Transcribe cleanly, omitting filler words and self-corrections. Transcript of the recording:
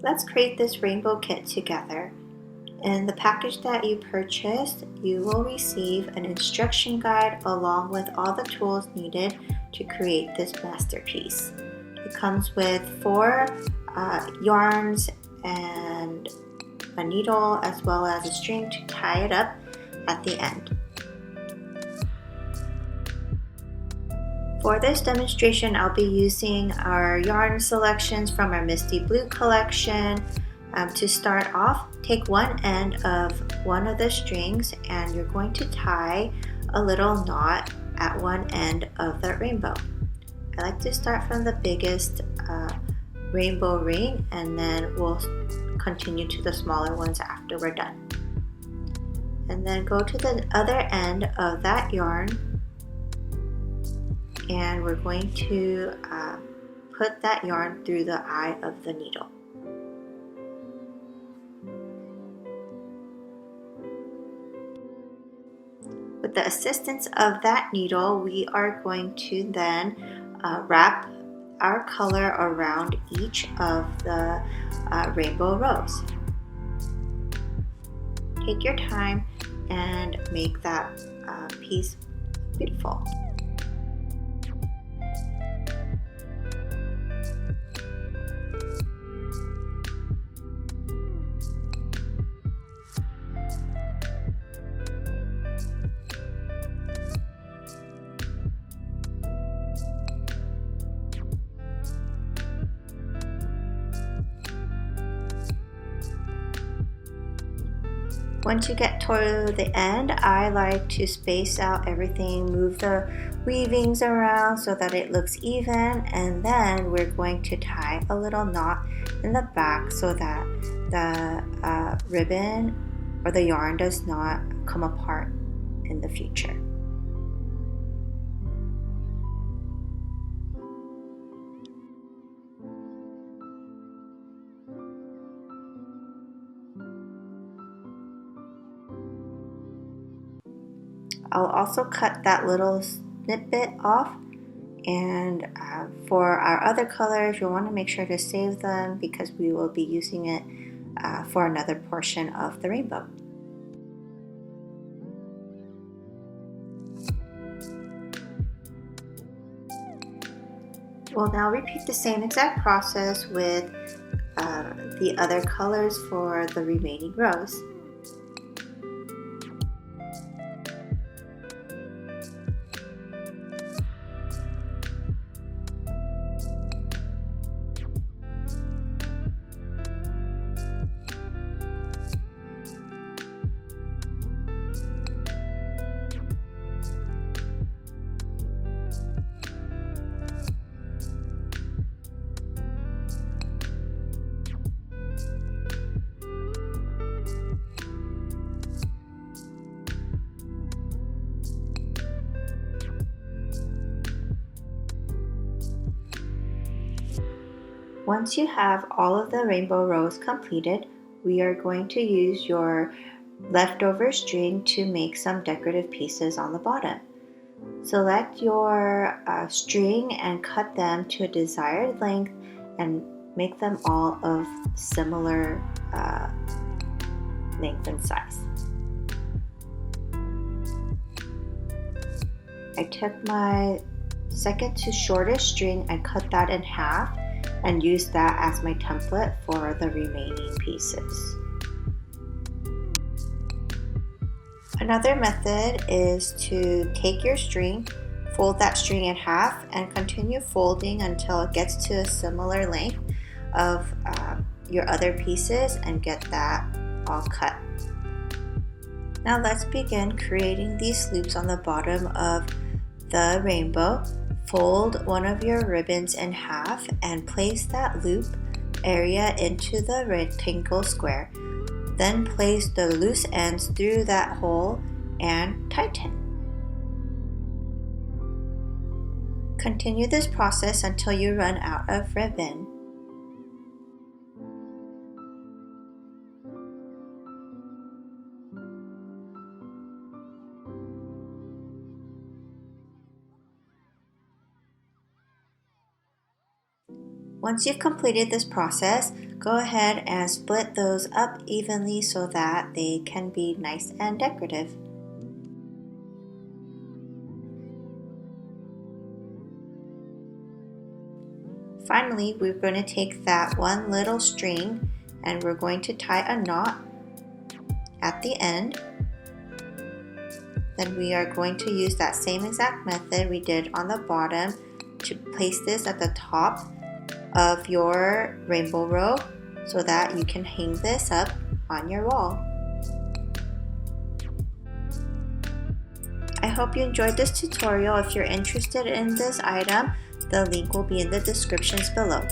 Let's create this rainbow kit together. In the package that you purchased, you will receive an instruction guide along with all the tools needed to create this masterpiece. It comes with 4 yarns and a needle as well as a string to tie it up at the end. For this demonstration, I'll be using our yarn selections from our Misty Blue collection. To start off, take one end of one of the strings and you're going to tie a little knot at one end of the rainbow. I like to start from the biggest rainbow ring and then we'll continue to the smaller ones after we're done. And then go to the other end of that yarn and we're going to put that yarn through the eye of the needle. With the assistance of that needle, we are going to then wrap our color around each of the rainbow rows. Take your time and make that piece beautiful. Once you get to the end, I like to space out everything, move the weavings around so that it looks even, and then we're going to tie a little knot in the back so that the ribbon or the yarn does not come apart in the future. I'll also cut that little snippet off, and for our other colors you'll want to make sure to save them because we will be using it for another portion of the rainbow. We'll now repeat the same exact process with the other colors for the remaining rows. Once you have all of the rainbow rows completed, we are going to use your leftover string to make some decorative pieces on the bottom. Select your string and cut them to a desired length and make them all of similar length and size. I took my second to shortest string and cut that in half and use that as my template for the remaining pieces. Another method is to take your string, fold that string in half, and continue folding until it gets to a similar length of your other pieces and get that all cut. Now let's begin creating these loops on the bottom of the rainbow. Fold one of your ribbons in half and place that loop area into the rectangle square. Then place the loose ends through that hole and tighten. Continue this process until you run out of ribbon. Once you've completed this process, Go ahead and split those up evenly so that they can be nice and decorative. Finally, we're going to take that one little string and we're going to tie a knot at the end. Then we are going to use that same exact method we did on the bottom to place this at the top of your rainbow robe so that you can hang this up on your wall. I hope you enjoyed this tutorial. If you're interested in this item, the link will be in the descriptions below.